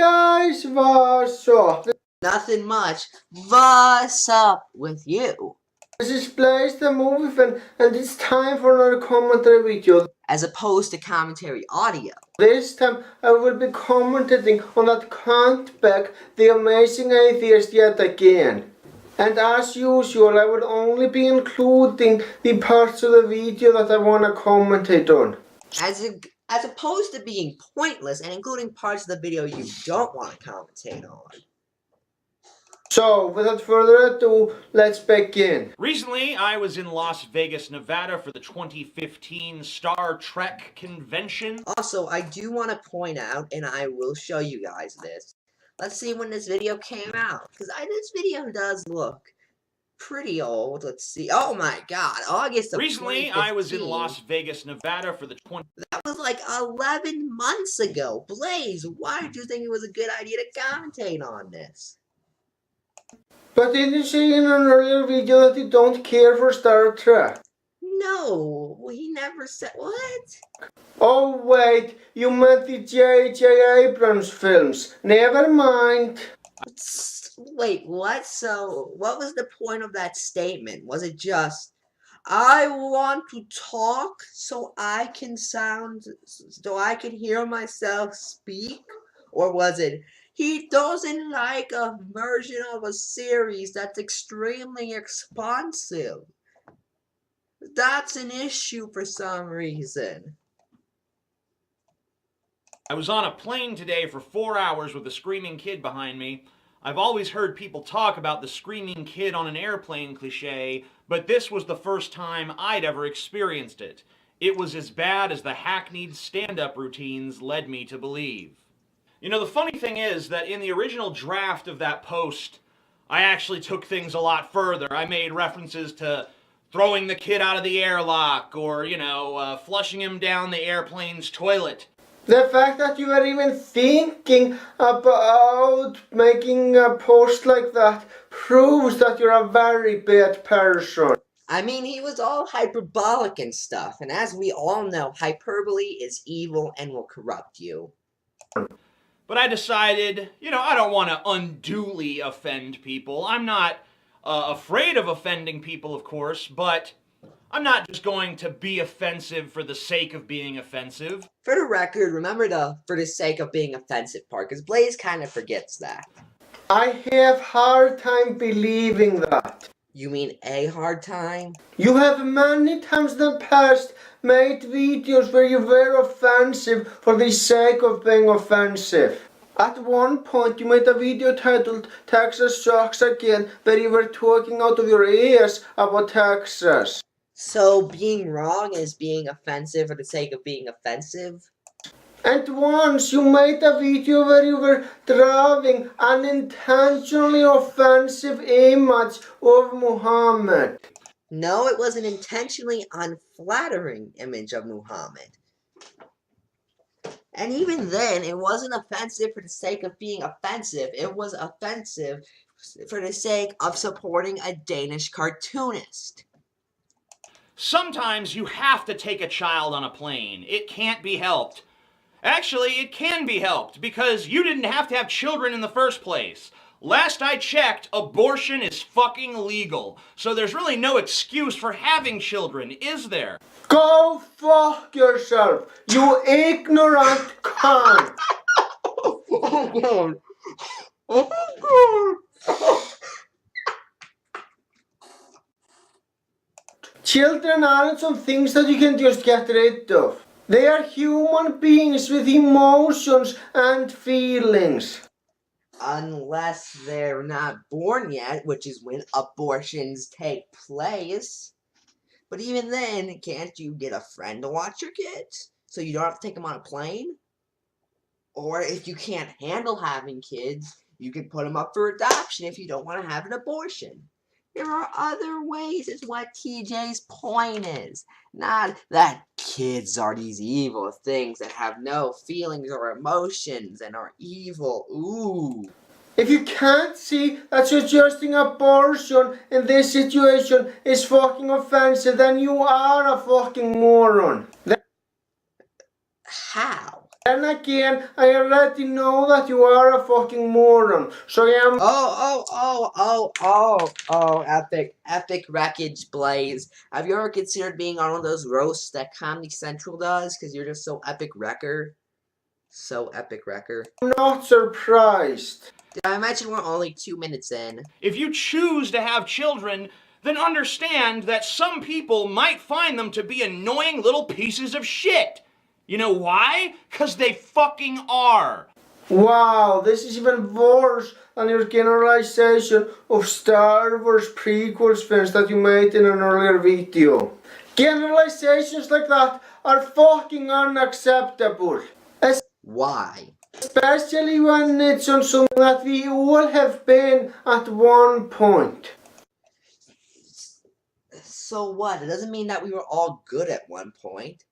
guys, what's up? Nothing much. What's up with you? This is Blaze the Movie Fan, and it's time for another commentary video. As opposed to commentary audio. This time I will be commenting on that comeback, The Amazing Atheist, yet again. And as usual, I will only be including the parts of the video that I want to commentate on. As opposed to being pointless and including parts of the video you don't want to commentate on. So, without further ado, let's begin. Recently, I was in Las Vegas, Nevada for the 2015 Star Trek convention. Also, I do want to point out, and I will show you guys this. Let's see when this video came out, because this video does look pretty old. Let's see. Oh my god, August of Recently, 2015. I was in Las Vegas, Nevada for the That was like 11 months ago. Blaze, why did you think it was a good idea to commentate on this? But didn't you say in an earlier video that you don't care for Star Trek? No, he never said what? Oh wait, you meant the J.J. Abrams films. Never mind. Wait, what? So, what was the point of that statement? Was it just, I want to talk so I can hear myself speak? Or was it, he doesn't like a version of a series that's extremely expansive? That's an issue for some reason. I was on a plane today for 4 hours with a screaming kid behind me. I've always heard people talk about the screaming kid on an airplane cliche, but this was the first time I'd ever experienced it. It was as bad as the hackneyed stand-up routines led me to believe. You know, the funny thing is that in the original draft of that post, I actually took things a lot further. I made references to throwing the kid out of the airlock, or, flushing him down the airplane's toilet. The fact that you were even thinking about making a post like that proves that you're a very bad person. I mean, he was all hyperbolic and stuff, and as we all know, hyperbole is evil and will corrupt you. But I decided, I don't want to unduly offend people. I'm not afraid of offending people, of course, but I'm not just going to be offensive for the sake of being offensive. For the record, remember the for the sake of being offensive part, because Blaze kind of forgets that. I have hard time believing that. You mean a hard time? You have many times in the past made videos where you were offensive for the sake of being offensive. At one point you made a video titled Texas Sucks Again, where you were talking out of your ears about Texas. So being wrong is being offensive for the sake of being offensive? And once you made a video where you were drawing an intentionally offensive image of Muhammad. No, it was an intentionally unflattering image of Muhammad. And even then, it wasn't offensive for the sake of being offensive. It was offensive for the sake of supporting a Danish cartoonist. Sometimes you have to take a child on a plane. It can't be helped. Actually, it can be helped, because you didn't have to have children in the first place. Last I checked, abortion is fucking legal. So there's really no excuse for having children, is there? Go fuck yourself, you ignorant cunt! Oh god. Oh god. Children aren't some things that you can just get rid of. They are human beings with emotions and feelings. Unless they're not born yet, which is when abortions take place. But even then, can't you get a friend to watch your kids? So you don't have to take them on a plane? Or if you can't handle having kids, you can put them up for adoption if you don't want to have an abortion. There are other ways, is what TJ's point is. Not that kids are these evil things that have no feelings or emotions and are evil. Ooh. If you can't see that suggesting abortion in this situation is fucking offensive, then you are a fucking moron. How? And again, I already know that you are a fucking moron, so I am. Epic wreckage, Blaze. Have you ever considered being on one of those roasts that Comedy Central does? Because you're just so epic wrecker. So epic wrecker. Not surprised. Did I mention we're only 2 minutes in? If you choose to have children, then understand that some people might find them to be annoying little pieces of shit. You know why? 'Cause they fucking are. Wow, this is even worse than your generalization of Star Wars prequels films that you made in an earlier video. Generalizations like that are fucking unacceptable. Why? Especially when it's on something that we all have been at one point. So what? It doesn't mean that we were all good at one point.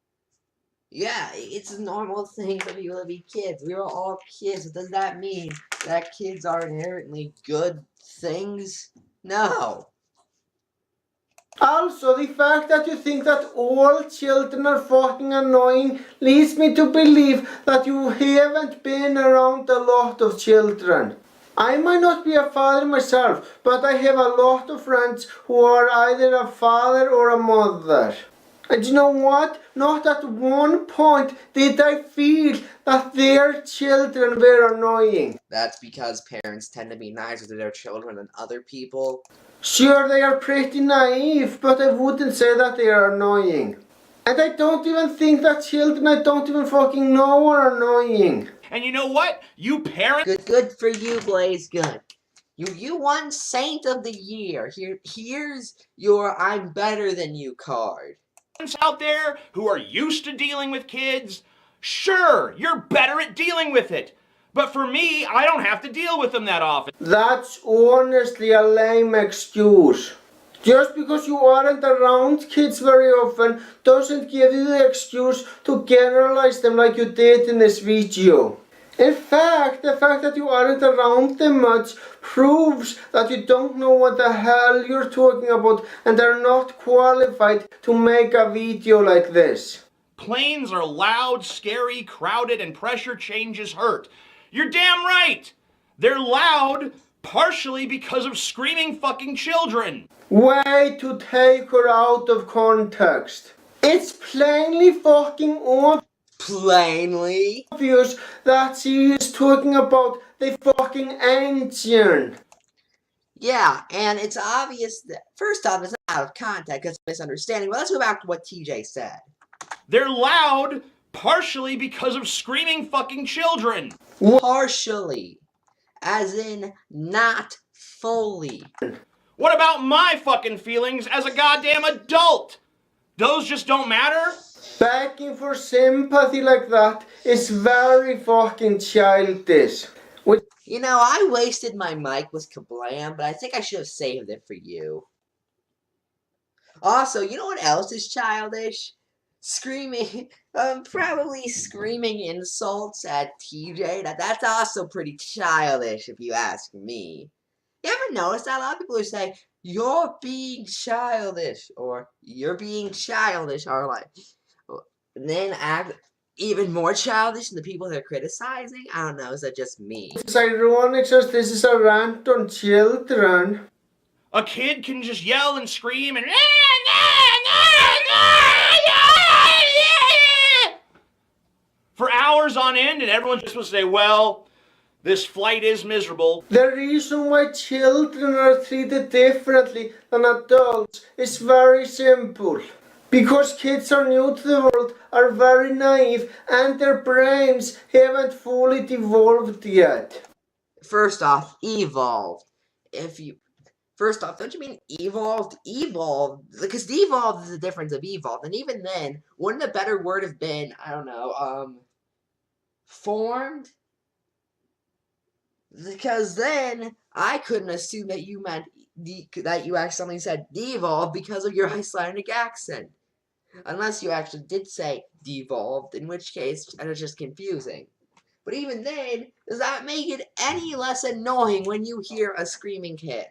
Yeah, it's a normal thing for people to be kids. We were all kids. But does that mean that kids are inherently good things? No. Also, the fact that you think that all children are fucking annoying leads me to believe that you haven't been around a lot of children. I might not be a father myself, but I have a lot of friends who are either a father or a mother. And you know what? Not at one point did I feel that their children were annoying. That's because parents tend to be nicer to their children than other people. Sure, they are pretty naive, but I wouldn't say that they are annoying. And I don't even think that children I don't even fucking know are annoying. And you know what? You parents Good for you, Blaze. Good. You won Saint of the Year. Here's your I'm better than you card. out there who are used to dealing with kids, sure, you're better at dealing with it. But for me, I don't have to deal with them that often. That's honestly a lame excuse. Just because you aren't around kids very often doesn't give you the excuse to generalize them like you did in this video. In fact, the fact that you aren't around them much proves that you don't know what the hell you're talking about and are not qualified to make a video like this. Planes are loud, scary, crowded, and pressure changes hurt. You're damn right! They're loud partially because of screaming fucking children. Way to take her out of context. It's plainly fucking Plainly. obvious that she is talking about the fucking engine. Yeah, and it's obvious that, first off, it's not out of context, it's a misunderstanding, but let's go back to what TJ said. They're loud partially because of screaming fucking children. Partially. As in, not fully. What about my fucking feelings as a goddamn adult? Those just don't matter? Begging for sympathy like that is very fucking childish. You know, I wasted my mic with Kablam, but I think I should have saved it for you. Also, you know what else is childish? Screaming, probably screaming insults at TJ. That's also pretty childish, if you ask me. You ever notice that a lot of people are saying, "You're being childish," or "You're being childish," or like, and then act even more childish than the people they're criticizing? I don't know, is that just me? It's ironic since this is a rant on children. A kid can just yell and scream and for hours on end, and everyone's just supposed to say, well, this flight is miserable. The reason why children are treated differently than adults is very simple. Because kids are new to the world, are very naive, and their brains haven't fully devolved yet. First off, evolved. First off, don't you mean evolved? Evolved. Because devolved is the difference of evolved. And even then, wouldn't a better word have been, I don't know, formed? Because then, I couldn't assume that you meant, that you accidentally said devolved because of your Icelandic accent. Unless you actually did say devolved, in which case, and it's just confusing. But even then, does that make it any less annoying when you hear a screaming kid?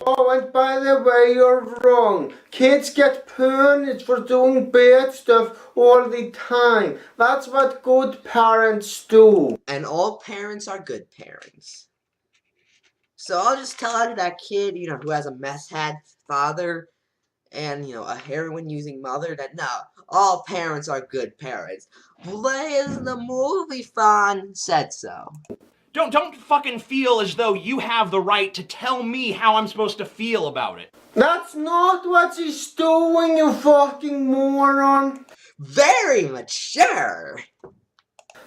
Oh, and by the way, you're wrong. Kids get punished for doing bad stuff all the time. That's what good parents do. And all parents are good parents. So I'll just tell out to that kid, who has a meth head father and, a heroin-using mother that, no, all parents are good parents. Blaze the movie fan said so. Don't fucking feel as though you have the right to tell me how I'm supposed to feel about it. That's not what he's doing, you fucking moron. Very mature.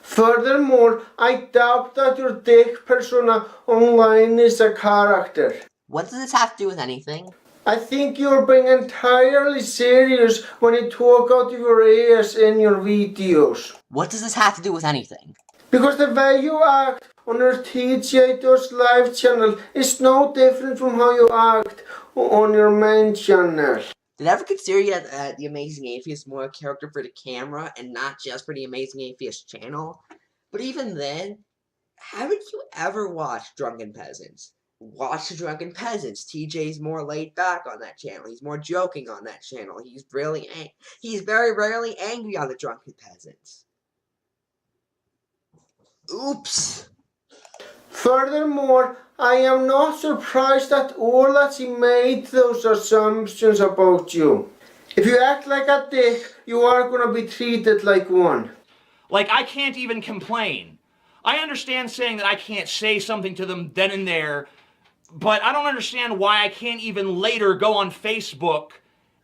Furthermore, I doubt that your dick persona online is a character. What does this have to do with anything? I think you're being entirely serious when you talk out of your ass in your videos. What does this have to do with anything? Because the way you act on your TGA's live channel is no different from how you act on your main channel. Did I ever consider you The Amazing Atheist more a character for the camera and not just for the Amazing Atheist channel? But even then, haven't you ever watched Drunken Peasants? Watch the Drunken Peasants. TJ's more laid back on that channel. He's more joking on that channel. He's very rarely angry on the Drunken Peasants. Oops. Furthermore, I am not surprised at all that he made those assumptions about you. If you act like a dick, you are gonna be treated like one. Like, I can't even complain. I understand saying that I can't say something to them then and there, but I don't understand why I can't even later go on Facebook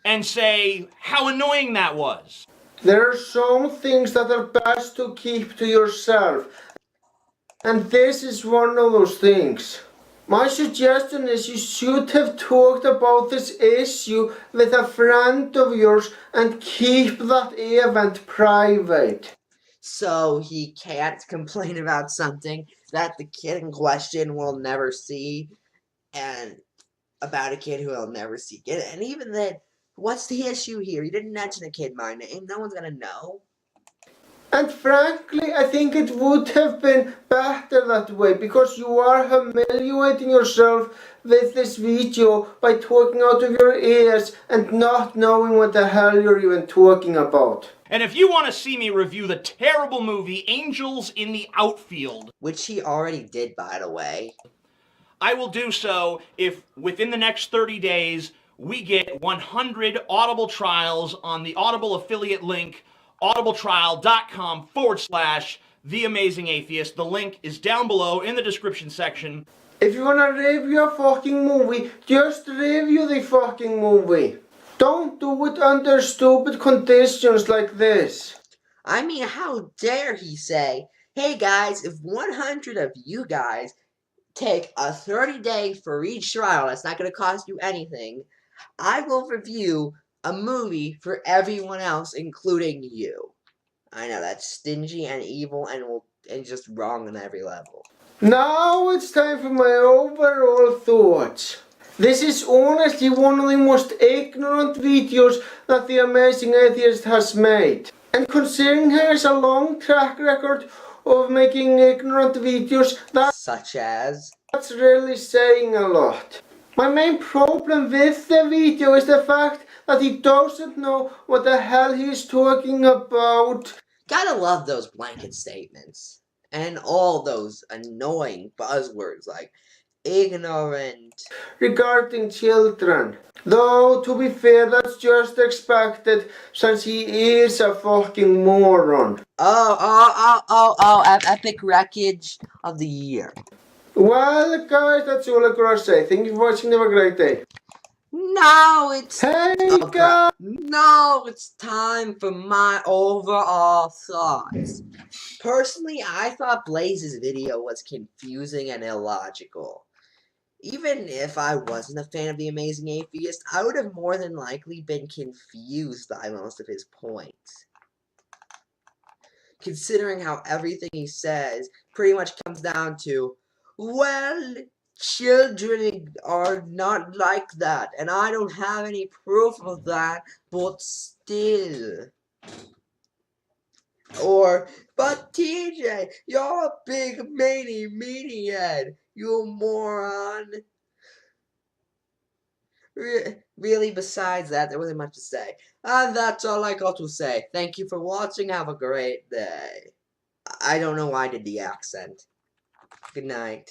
and say how annoying that was. There are some things that are best to keep to yourself. And this is one of those things. My suggestion is you should have talked about this issue with a friend of yours and keep that event private. So he can't complain about something that the kid in question will never see, and about a kid who will never see it. And even then, what's the issue here? You didn't mention a kid by name. No one's gonna know. And frankly, I think it would have been better that way, because you are humiliating yourself with this video by talking out of your ears and not knowing what the hell you're even talking about. And if you want to see me review the terrible movie Angels in the Outfield, Which he already did, by the way, I will do so if within the next 30 days we get 100 Audible trials on the Audible affiliate link, audibletrial.com/The Amazing Atheist. The link is down below in the description section. If you wanna review a fucking movie, just review the fucking movie. Don't do it under stupid conditions like this. I mean, how dare he say, hey guys, if 100 of you guys take a 30-day free trial that's not going to cost you anything, I will review a movie for everyone else, including you. I know, that's stingy and evil and just wrong on every level. Now it's time for my overall thoughts. This is honestly one of the most ignorant videos that The Amazing Atheist has made. And considering he has a long track record of making ignorant videos, Such as? that's really saying a lot. My main problem with the video is the fact that he doesn't know what the hell he's talking about. Gotta love those blanket statements. And all those annoying buzzwords like ignorant. Regarding children. Though, to be fair, that's just expected since he is a fucking moron. Epic wreckage of the year. Well, guys, that's all I gotta say. Thank you for watching. Have a great day. Now it's Hey, crap. guys! Now it's time for my overall thoughts. Personally, I thought Blaze's video was confusing and illogical. Even if I wasn't a fan of The Amazing Atheist, I would have more than likely been confused by most of his points. Considering how everything he says pretty much comes down to, well, children are not like that, and I don't have any proof of that, but still. Or, but TJ, you're a big meathead, you moron. Really, besides that, there wasn't much to say. And that's all I got to say. Thank you for watching. Have a great day. I don't know why I did the accent. Good night.